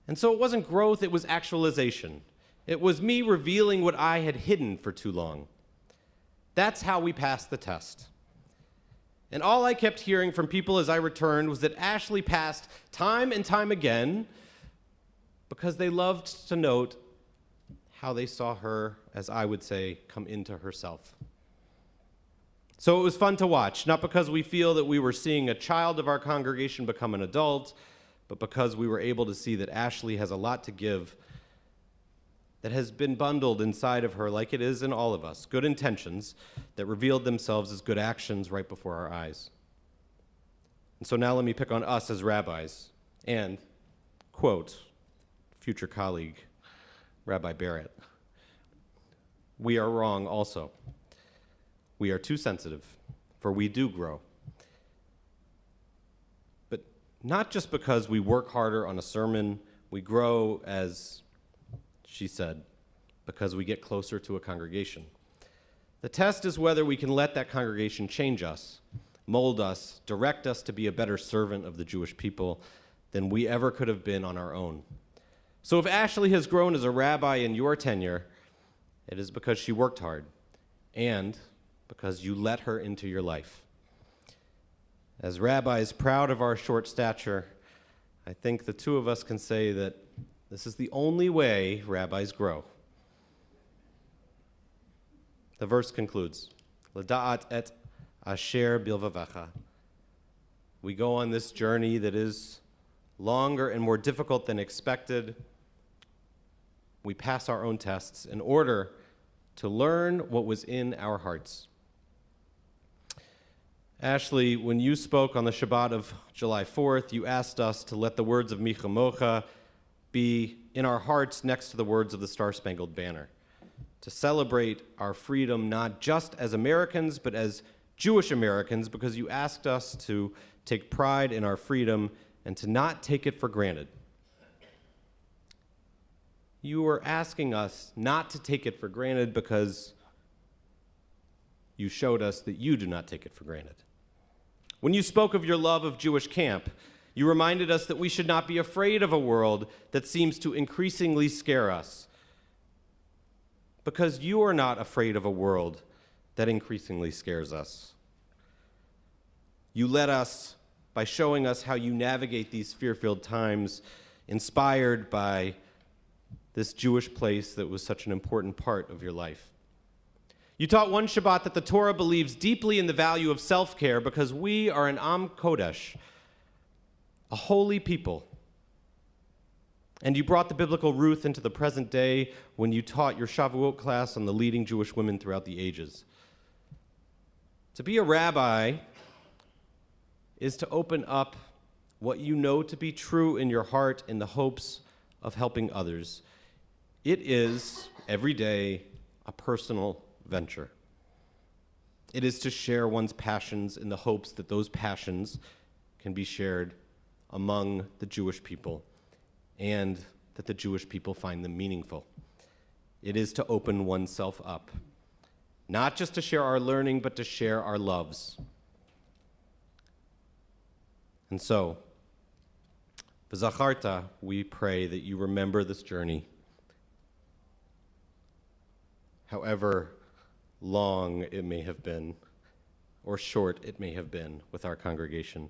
And so it wasn't growth, it was actualization. It was me revealing what I had hidden for too long. That's how we passed the test. And all I kept hearing from people as I returned was that Ashley passed time and time again because they loved to note how they saw her, as I would say, come into herself. So it was fun to watch, not because we feel that we were seeing a child of our congregation become an adult, but because we were able to see that Ashley has a lot to give that has been bundled inside of her, like it is in all of us, good intentions that revealed themselves as good actions right before our eyes. And so now let me pick on us as rabbis and, quote, future colleague, Rabbi Barrett, we are wrong also. We are too sensitive, for we do grow. But not just because we work harder on a sermon, we grow, as she said, because we get closer to a congregation. The test is whether we can let that congregation change us, mold us, direct us to be a better servant of the Jewish people than we ever could have been on our own. So if Ashley has grown as a rabbi in your tenure, it is because she worked hard and because you let her into your life. As rabbis proud of our short stature, I think the two of us can say that this is the only way rabbis grow. The verse concludes, L'da'at et asher bilvavecha. We go on this journey that is longer and more difficult than expected. We pass our own tests in order to learn what was in our hearts. Ashley, when you spoke on the Shabbat of July 4th, you asked us to let the words of Micha Mocha be in our hearts next to the words of the Star-Spangled Banner, to celebrate our freedom not just as Americans, but as Jewish Americans, because you asked us to take pride in our freedom and to not take it for granted. You were asking us not to take it for granted because you showed us that you do not take it for granted. When you spoke of your love of Jewish camp, you reminded us that we should not be afraid of a world that seems to increasingly scare us, because you are not afraid of a world that increasingly scares us. You led us by showing us how you navigate these fear-filled times, inspired by this Jewish place that was such an important part of your life. You taught one Shabbat that the Torah believes deeply in the value of self-care because we are an Am Kodesh, a holy people. And you brought the biblical Ruth into the present day when you taught your Shavuot class on the leading Jewish women throughout the ages. To be a rabbi is to open up what you know to be true in your heart in the hopes of helping others. It is, every day, a personal venture. It is to share one's passions in the hopes that those passions can be shared among the Jewish people, and that the Jewish people find them meaningful. It is to open oneself up, not just to share our learning, but to share our loves. And so, V'zacharta, we pray that you remember this journey, however long it may have been, or short it may have been with our congregation.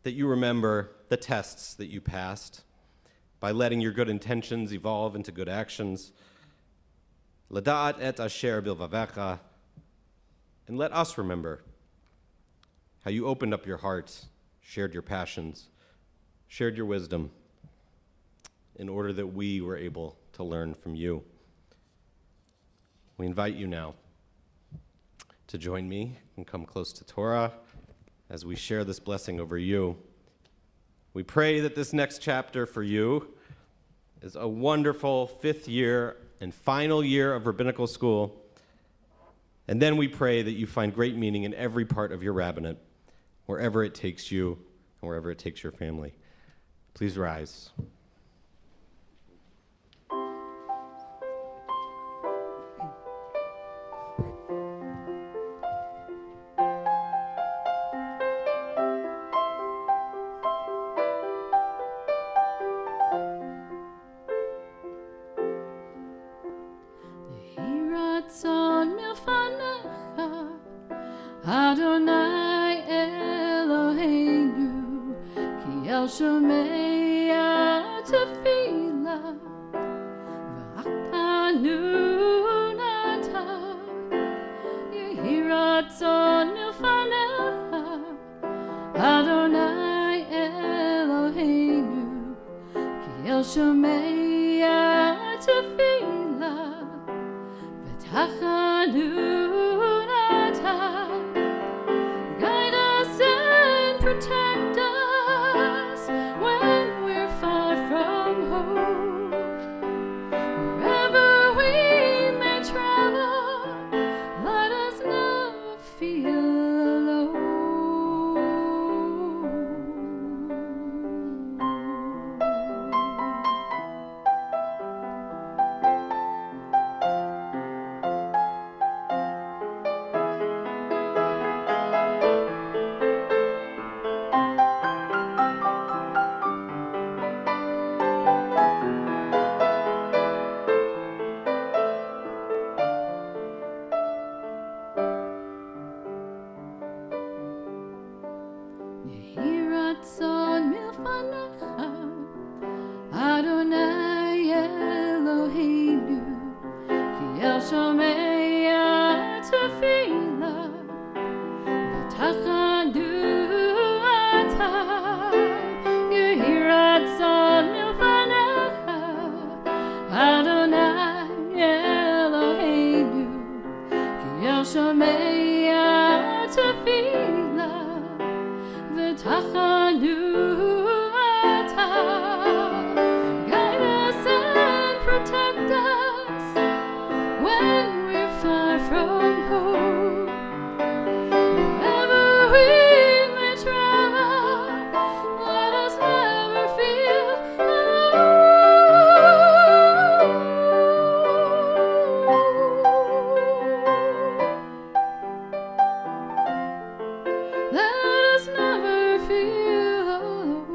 That you remember the tests that you passed by letting your good intentions evolve into good actions. Lada'at et asher bilvavecha, and let us remember how you opened up your heart, shared your passions, shared your wisdom, in order that we were able to learn from you. We invite you now to join me and come close to Torah as we share this blessing over you. We pray that this next chapter for you is a wonderful 5th year and final year of rabbinical school. And then we pray that you find great meaning in every part of your rabbinate, wherever it takes you and wherever it takes your family. Please rise. Yehi ratzon milfanecha, Adonai Eloheinu, ki el shomea tefila, v'achtanu nata. Yehi ratzon milfanecha, Adonai Eloheinu, ki el shomea tefila, v'tachanu nata. Guide us and protect us when we're far from home. Wherever we may travel, let us never feel alone. Yehi ratzon milfanecha, Adonai Eloheinu, ki el shomea tefila, v'tachanu ata. Yehi ratzon milfanecha, Adonai Eloheinu, ki el shomea tefila, v'tachanu ata. Guide us and protect us when we're far from home. Wherever we may travel, let us never feel alone. Let us never feel alone.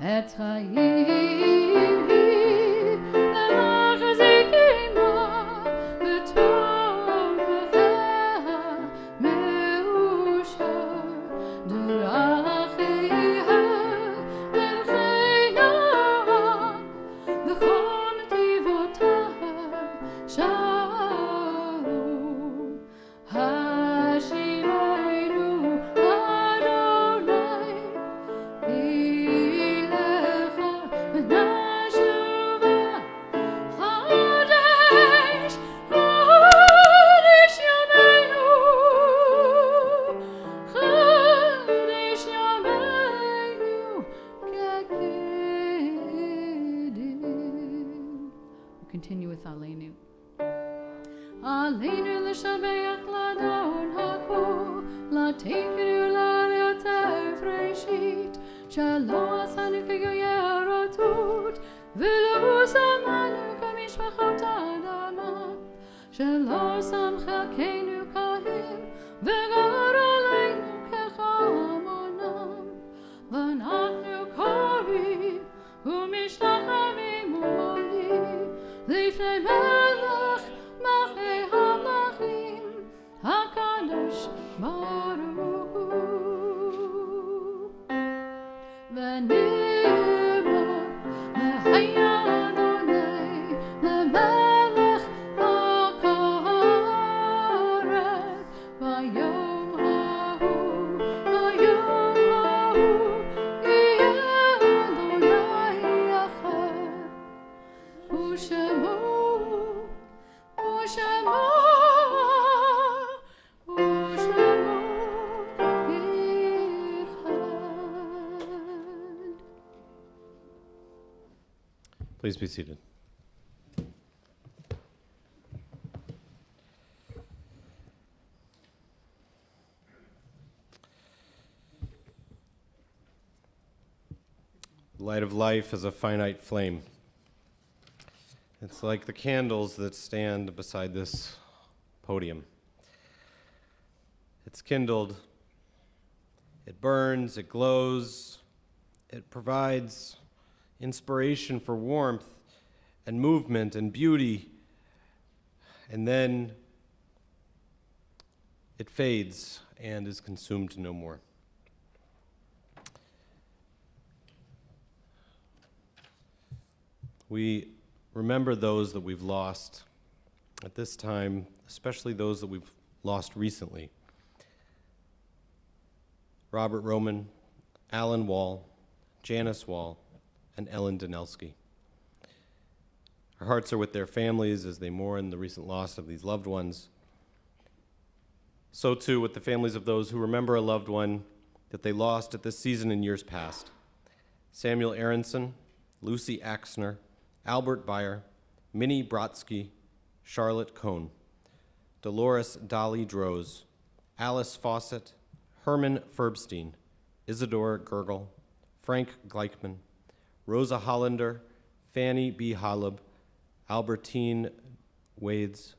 את חיים היא למחזיק עמה בתוכחה מאושר דרכיה דרכי נועה וכל נתיבותיה שלום השיבנו אדוני אליך ונשובה חודש חודש ימינו חודש ימינו כקדם. We'll continue with Aleinu. Aleinu לשבח לאדון הכל, לתקנו ליותר ראשית, שלא עשנו כגויי הרטות, ולא שמנו כמשפחות האדמה, שלא שם חלקנו כהם, וגר עלינו כחמונם, ואנחנו קוראים ומשתחווים ומולים לפני מלך מלכי המלכים הקדוש ברוך הוא. ונאמר והיה אדוני למלך הכרת ביום ההוא יהיה אדוני אחר ושמו Please be seated. The light of life is a finite flame. It's like the candles that stand beside this podium. It's kindled, it burns, it glows, it provides inspiration for warmth and movement and beauty, and then it fades and is consumed no more. We remember those that we've lost at this time, especially those that we've lost recently. Robert Roman, Alan Wall, Janice Wall, and Ellen Danelsky. Our hearts are with their families as they mourn the recent loss of these loved ones. So too with the families of those who remember a loved one that they lost at this season in years past. Samuel Aronson, Lucy Axner, Albert Beyer, Minnie Brodsky, Charlotte Cohn, Dolores Dolly Droz, Alice Fawcett, Herman Ferbstein, Isidore Gergel, Frank Gleichman, Rosa Hollander, Fanny B. Holub, Albertine Wades,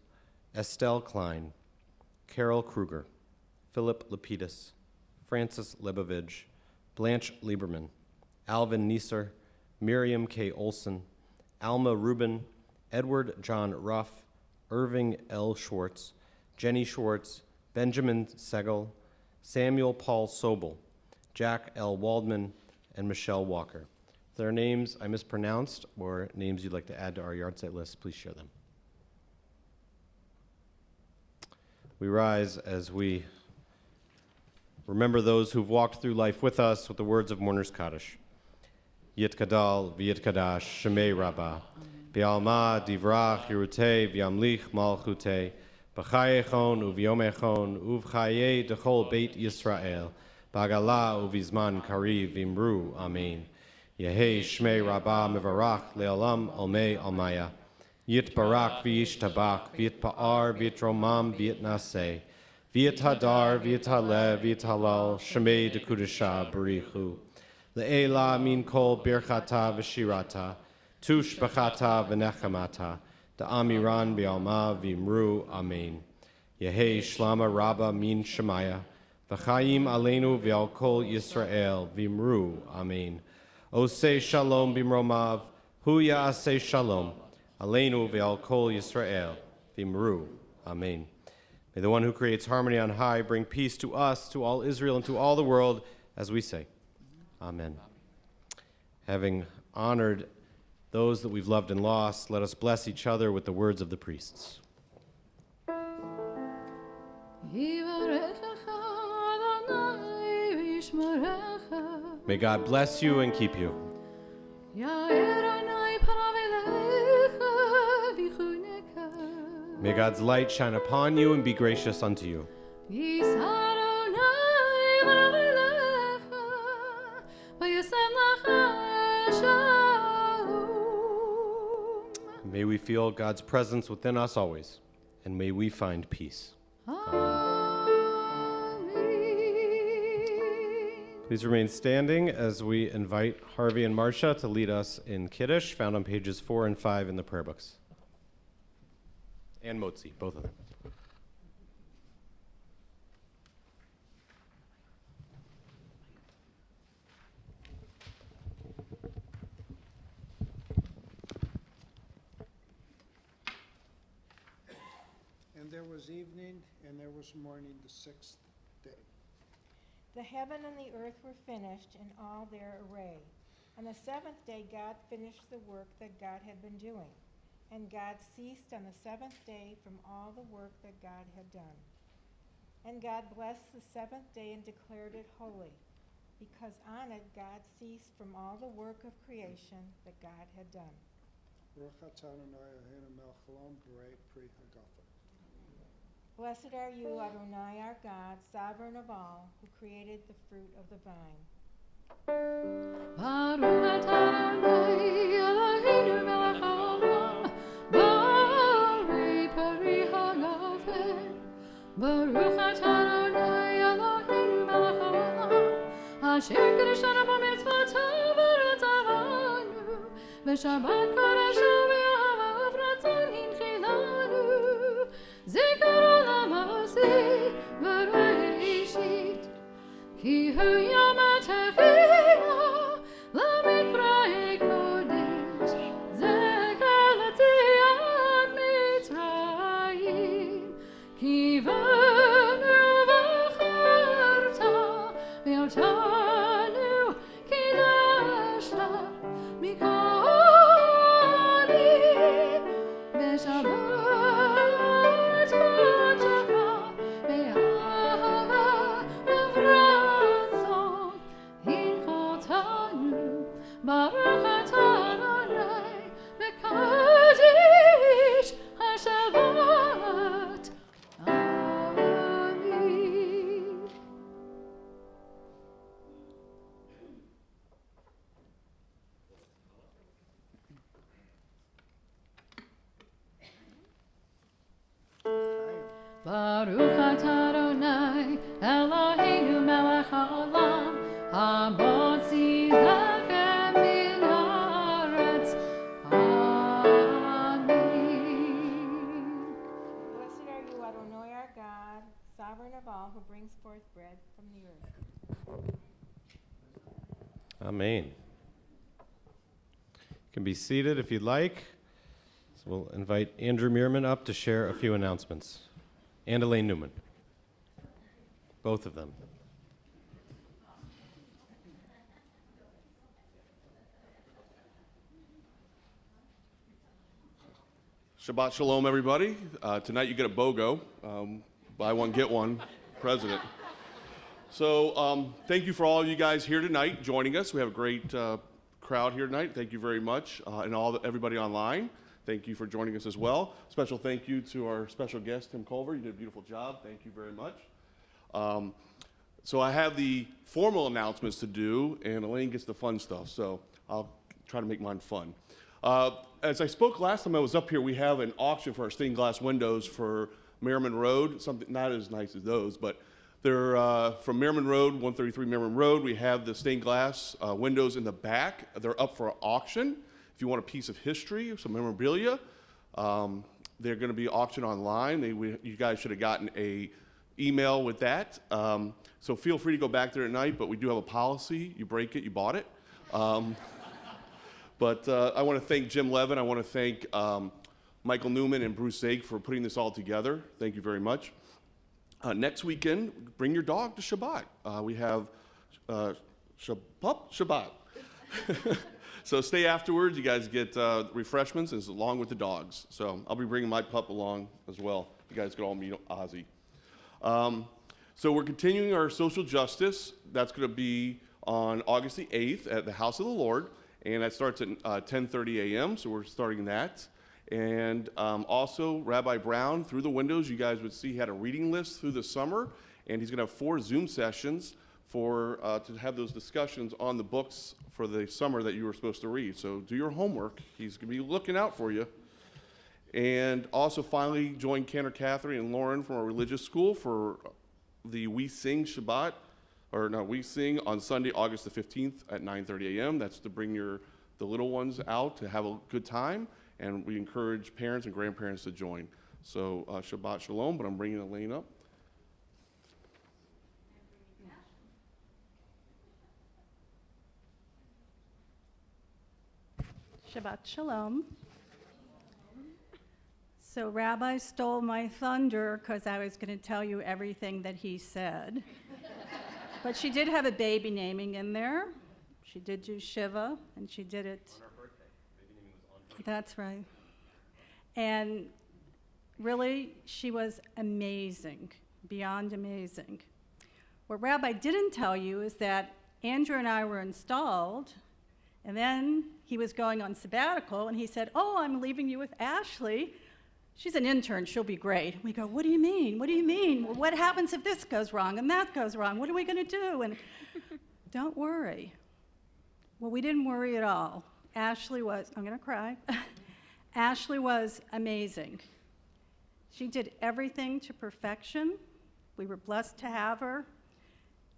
Estelle Klein, Carol Kruger, Philip Lapidus, Francis Lebovich, Blanche Lieberman, Alvin Neeser, Miriam K. Olson, Alma Rubin, Edward John Ruff, Irving L. Schwartz, Jenny Schwartz, Benjamin Segel, Samuel Paul Sobel, Jack L. Waldman, and Michelle Walker. If there are names I mispronounced or names you'd like to add to our yard site list, please share them. We rise as we remember those who've walked through life with us with the words of Mourner's Kaddish. Yit Kadal, V'yit Kadash, Shemei Rabbah, V'alma Divrach Yerutei, V'yamlich Malchutei, B'chayechon u'v'yomechon, u'v'chaye dechol Beit Yisrael, B'agala u'v'zman kariv v'imru, Amen. Yehei Shmei Rabbah Mevarach Le'olam Olmei Almaya, Yit Barak V'yish Tabak, V'yit Pa'ar, V'yit Romam, V'yit Naseh, V'yit Hadar, V'yit Halev, V'yit Halal, Shemei Dekudesha Barichu, Le'ela min kol birchata v'shirata, tush b'chata v'nechamata, da'amiran bi'alma v'imru, Amen. Yehei shlama rabba min shemaya, v'chayim aleinu v'al kol Yisrael, v'imru, Amen. Oseh shalom bimromav, hu ya'aseh shalom, aleinu ve'al kol Yisrael, v'imru. Amen. May the one who creates harmony on high bring peace to us, to all Israel, and to all the world, as we say. Amen. Having honored those that we've loved and lost, let us bless each other with the words of the priests. May God bless you and keep you. May God's light shine upon you and be gracious unto you. May we feel God's presence within us always, and may we find peace. Please remain standing as we invite Harvey and Marcia to lead us in Kiddush, found on pages 4 and 5 in the prayer books. And Motzi, both of them. And there was evening, and there was morning, the sixth day. The heaven and the earth were finished in all their array. On the seventh day God finished the work that God had been doing. And God ceased on the seventh day from all the work that God had done. And God blessed the seventh day and declared it holy, because on it God ceased from all the work of creation that God had done. Blessed are you, Adonai, our God, sovereign of all, who created the fruit of the vine. Baruch Adonai Eloheinu melech haolam, Borei peri hagafen. Baruch Adonai Eloheinu melech haolam, Asher kiddushanu b'mitzvotav v'ratzavanu, v'shabbat kodesho v'yahavav ratzon hinchilanu, zikar olam hasi v'reishit, ki hu yom ha'techila l'mikrei kodesh, zecher l'tziat Mitzrayim, ki v'nu v'charta v'yotanu kidashta mikol v'shabbat kodecha v'yahava v'ratzon hinchotanu baruch atah Adonai v'kadosh haShabbat. Amen. Baruch atah Adonai Eloheinu melech haolam, hamotzi lechem min haaretz. Amen. Blessed are you, Adonai, our God, sovereign of all, who brings forth bread from the earth. Amen. You can be seated if you'd like. So we'll invite Andrew Meerman up to share a few announcements. And Elaine Newman. Both of them. Shabbat Shalom, everybody. Tonight you get a BOGO, buy one, get one, president. So thank you for all of you guys here tonight joining us. We have a great crowd here tonight. Thank you very much. And everybody online, thank you for joining us as well. Special thank you to our special guest, Tim Culver. You did a beautiful job. Thank you very much. So I have the formal announcements to do, and Elaine gets the fun stuff. So I'll try to make mine fun. As I spoke last time I was up here, we have an auction for our stained glass windows for Merriman Road, something not as nice as those, but they're from Merriman Road, 133 Merriman Road. We have the stained glass windows in the back. They're up for auction. If you want a piece of history, some memorabilia, they're going to be auctioned online. You guys should have gotten a email with that. So feel free to go back there at night, but we do have a policy. You break it, you bought it. But I want to thank Jim Levin. I want to thank Michael Newman and Bruce Zake for putting this all together. Thank you very much. Next weekend, bring your dog to Shabbat. We have Shabbat. So stay afterwards. You guys get refreshments along with the dogs. So I'll be bringing my pup along as well. You guys can all meet Ozzy. So we're continuing our social justice. That's going to be on August the 8th at the House of the Lord. And that starts at 10:30 a.m., so we're starting that. And also, Rabbi Brown, through the windows, you guys would see he had a reading list through the summer, and he's going to have 4 Zoom sessions to have those discussions on the books for the summer that you were supposed to read. So do your homework. He's going to be looking out for you. And also, finally, join Cantor Catherine and Lauren from our religious school for the We Sing Shabbat. We sing on Sunday, August the 15th at 9:30 a.m. That's to bring the little ones out to have a good time, and we encourage parents and grandparents to join. So Shabbat Shalom, but I'm bringing Elaine up. Shabbat Shalom. So Rabbi stole my thunder because I was going to tell you everything that he said. But she did have a baby naming in there. She did do Shiva, and she did it. On her birthday. Baby naming was on birthday. That's right. And really, she was amazing, beyond amazing. What Rabbi didn't tell you is that Andrew and I were installed, and then he was going on sabbatical, and he said, "Oh, I'm leaving you with Ashley. She's an intern, she'll be great." We go, "What do you mean? What do you mean? Well, what happens if this goes wrong and that goes wrong? What are we gonna do?" And don't worry. Well, we didn't worry at all. Ashley was, I'm gonna cry. Ashley was amazing. She did everything to perfection. We were blessed to have her.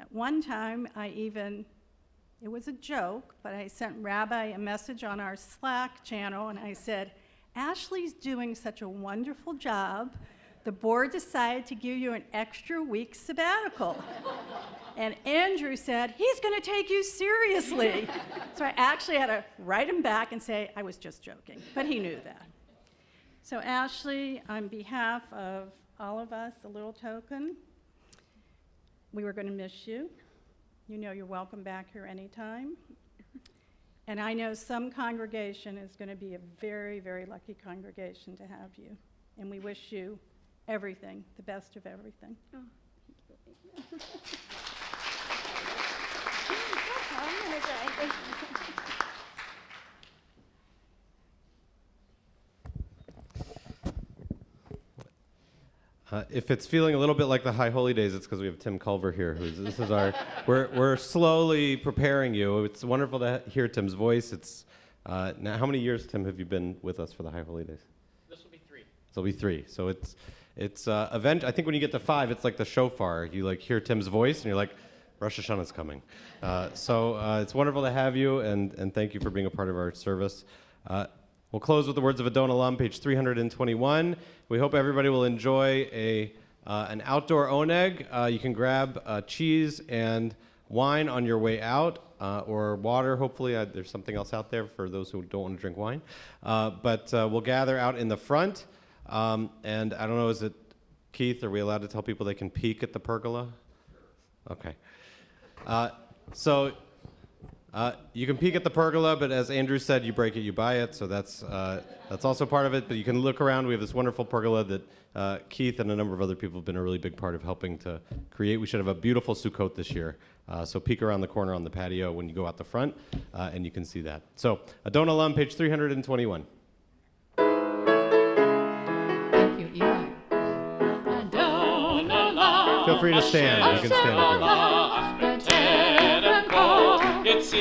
At one time, it was a joke, but I sent Rabbi a message on our Slack channel, and I said, "Ashley's doing such a wonderful job. The board decided to give you an extra week sabbatical." And Andrew said, "He's going to take you seriously." So I actually had to write him back and say, I was just joking, but he knew that. So Ashley, on behalf of all of us, a little token, we were going to miss you. You know you're welcome back here anytime. And I know some congregation is going to be a very, very lucky congregation to have you. And we wish you everything, the best of everything. Oh, thank you. If it's feeling a little bit like the High Holy Days, it's because we have Tim Culver here. We're slowly preparing you. It's wonderful to hear Tim's voice. It's now, how many years, Tim, have you been with us for the High Holy Days? This will be 3. This will be 3. So it's event. I think when you get to 5, it's like the shofar. You like hear Tim's voice, and you're like, Rosh Hashanah's coming. So it's wonderful to have you, and thank you for being a part of our service. We'll close with the words of Adon Olam, page 321. We hope everybody will enjoy an outdoor oneg. You can grab cheese and wine on your way out, or water, hopefully. There's something else out there for those who don't want to drink wine. But we'll gather out in the front. And I don't know, is it, Keith, are we allowed to tell people they can peek at the pergola? Okay. So you can peek at the pergola, but as Andrew said, you break it, you buy it. So that's also part of it. But you can look around. We have this wonderful pergola that Keith and a number of other people have been a really big part of helping to create. We should have a beautiful Sukkot this year. So peek around the corner on the patio when you go out the front, and you can see that. So Adon Olam, page 321. Thank you, Eli. Adon Olam. Feel free to stand. You can stand if you want. It's